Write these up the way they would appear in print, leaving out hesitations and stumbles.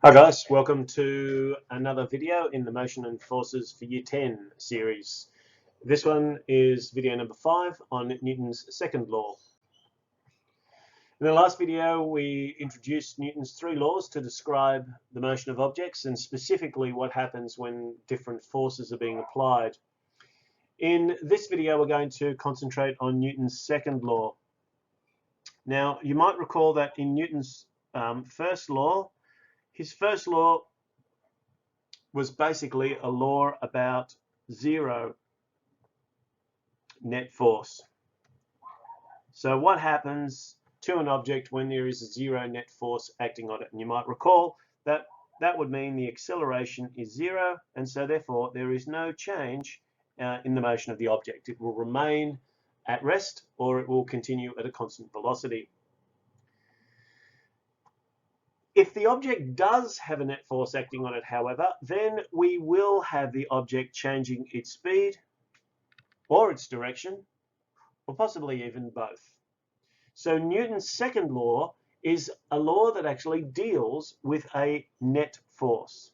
Hi guys, welcome to another video in the Motion and Forces for Year 10 series. This one is video number 5 on Newton's second law. In the last video we introduced Newton's 3 laws to describe the motion of objects and specifically what happens when different forces are being applied. In this video we're going to concentrate on Newton's second law. Now you might recall that in Newton's first law, his first law was basically a law about zero net force. So what happens to an object when there is a zero net force acting on it? And you might recall that that would mean the acceleration is zero, and so therefore there is no change in the motion of the object. It will remain at rest or it will continue at a constant velocity. If the object does have a net force acting on it, however, then we will have the object changing its speed or its direction, or possibly even both. So Newton's second law is a law that actually deals with a net force.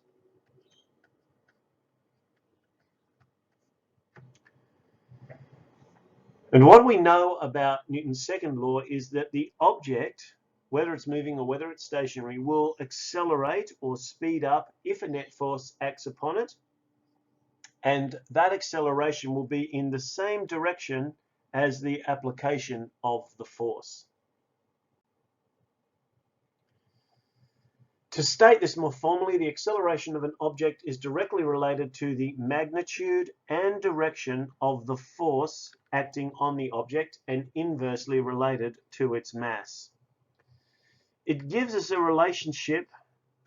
And what we know about Newton's second law is that the object, whether it's moving or whether it's stationary, will accelerate or speed up if a net force acts upon it, and that acceleration will be in the same direction as the application of the force. To state this more formally, the acceleration of an object is directly related to the magnitude and direction of the force acting on the object and inversely related to its mass. It gives us a relationship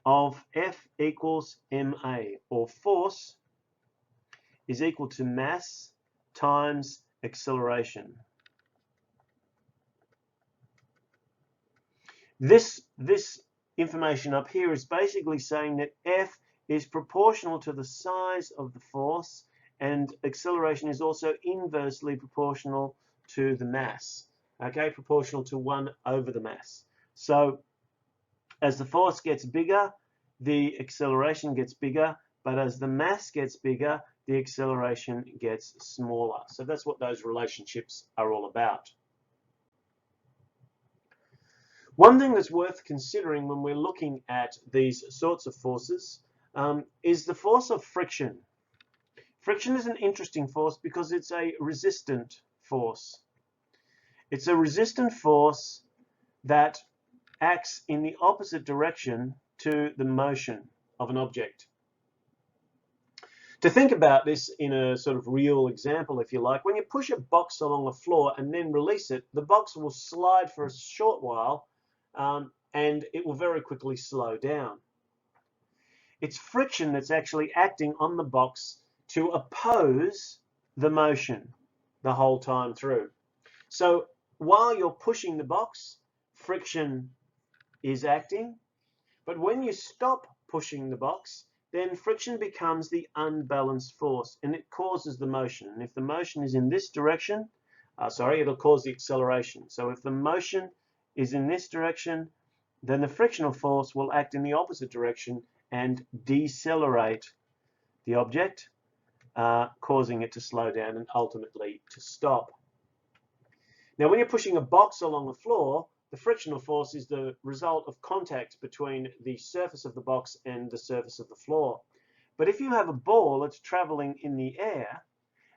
of F equals ma, or force is equal to mass times acceleration. This information up here is basically saying that F is proportional to the size of the force and acceleration is also inversely proportional to the mass, okay, proportional to 1 over the mass. So as the force gets bigger, the acceleration gets bigger, but as the mass gets bigger, the acceleration gets smaller. So that's what those relationships are all about. One thing that's worth considering when we're looking at these sorts of forces is the force of friction. Friction is an interesting force because it's a resistant force. It's a resistant force that acts in the opposite direction to the motion of an object. To think about this in a sort of real example, if you like, when you push a box along the floor and then release it, the box will slide for a short while and it will very quickly slow down. It's friction that's actually acting on the box to oppose the motion the whole time through. So while you're pushing the box, friction is acting, but when you stop pushing the box, then friction becomes the unbalanced force and it causes the motion. And if the motion is in this direction, it'll cause the acceleration. So if the motion is in this direction, then the frictional force will act in the opposite direction and decelerate the object, causing it to slow down and ultimately to stop. Now, when you're pushing a box along the floor, the frictional force is the result of contact between the surface of the box and the surface of the floor. But if you have a ball that's traveling in the air,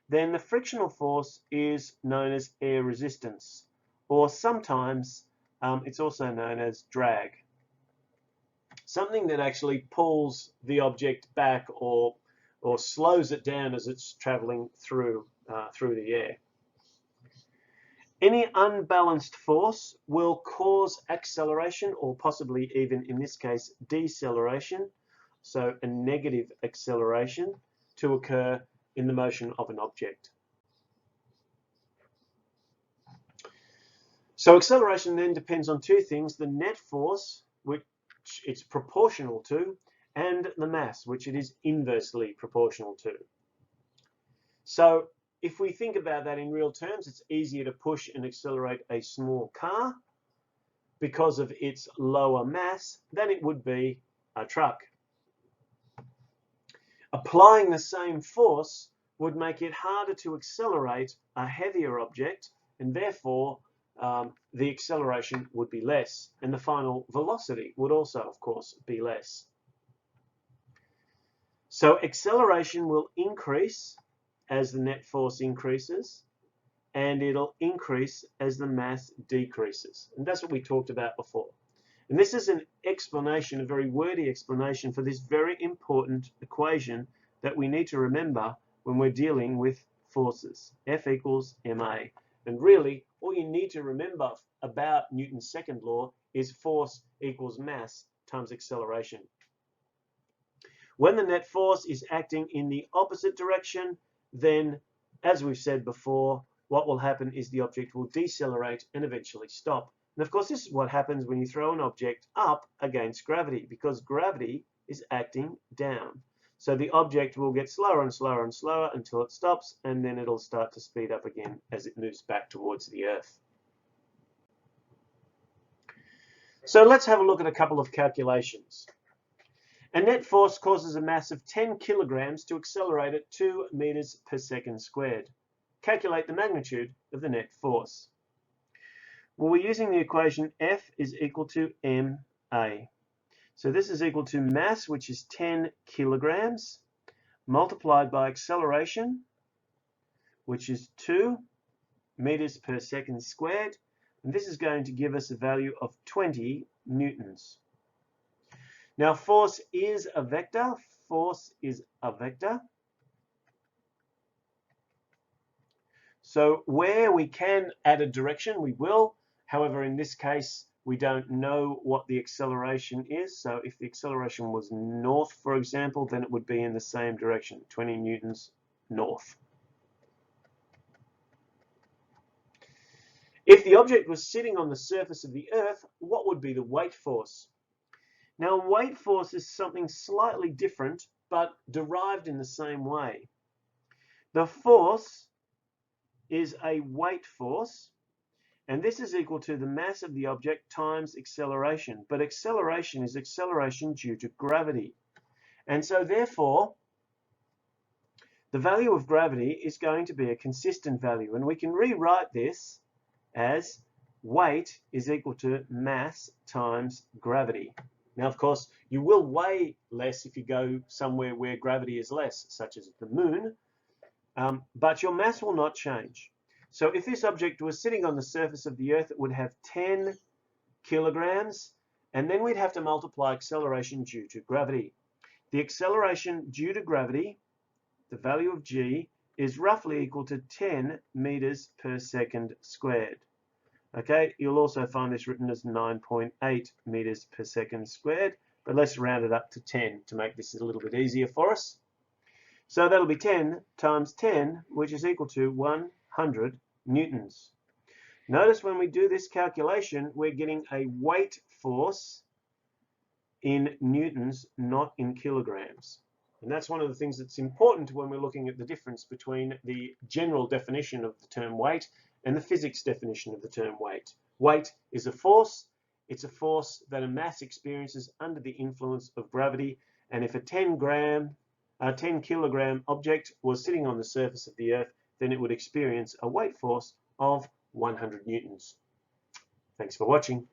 then the frictional force is known as air resistance, or sometimes it's also known as drag. Something that actually pulls the object back or slows it down as it's traveling through the air. Any unbalanced force will cause acceleration or possibly even in this case deceleration, so a negative acceleration, to occur in the motion of an object. So acceleration then depends on two things: the net force, which it's proportional to, and the mass, which it is inversely proportional to. So if we think about that in real terms, it's easier to push and accelerate a small car because of its lower mass than it would be a truck. Applying the same force would make it harder to accelerate a heavier object, and therefore the acceleration would be less, and the final velocity would also, of course, be less. So acceleration will increase as the net force increases, and it'll increase as the mass decreases. And that's what we talked about before. And this is an explanation, a very wordy explanation for this very important equation that we need to remember when we're dealing with forces. F equals ma. And really, all you need to remember about Newton's second law is force equals mass times acceleration. When the net force is acting in the opposite direction, then, as we've said before, what will happen is the object will decelerate and eventually stop. And of course, this is what happens when you throw an object up against gravity, because gravity is acting down. So the object will get slower and slower and slower until it stops, and then it'll start to speed up again as it moves back towards the Earth. So let's have a look at a couple of calculations. A net force causes a mass of 10 kilograms to accelerate at 2 meters per second squared. Calculate the magnitude of the net force. Well, we're using the equation F is equal to ma. So this is equal to mass, which is 10 kilograms, multiplied by acceleration, which is 2 meters per second squared. And this is going to give us a value of 20 newtons. Now, force is a vector. Force is a vector. So where we can add a direction, we will. However, in this case, we don't know what the acceleration is. So if the acceleration was north, for example, then it would be in the same direction, 20 newtons north. If the object was sitting on the surface of the Earth, what would be the weight force? Now, weight force is something slightly different, but derived in the same way. The force is a weight force, and this is equal to the mass of the object times acceleration. But acceleration is acceleration due to gravity. And so therefore, the value of gravity is going to be a consistent value. And we can rewrite this as weight is equal to mass times gravity. Now, of course, you will weigh less if you go somewhere where gravity is less, such as the moon, but your mass will not change. So if this object was sitting on the surface of the Earth, it would have 10 kilograms, and then we'd have to multiply acceleration due to gravity. The acceleration due to gravity, the value of g, is roughly equal to 10 meters per second squared. Okay, you'll also find this written as 9.8 meters per second squared, but let's round it up to 10 to make this a little bit easier for us. So that'll be 10 times 10, which is equal to 100 newtons. Notice when we do this calculation, we're getting a weight force in newtons, not in kilograms. And that's one of the things that's important when we're looking at the difference between the general definition of the term weight and the physics definition of the term weight. Weight is a force. It's a force that a mass experiences under the influence of gravity. And if a 10 kilogram object was sitting on the surface of the Earth, then it would experience a weight force of 100 newtons. Thanks for watching.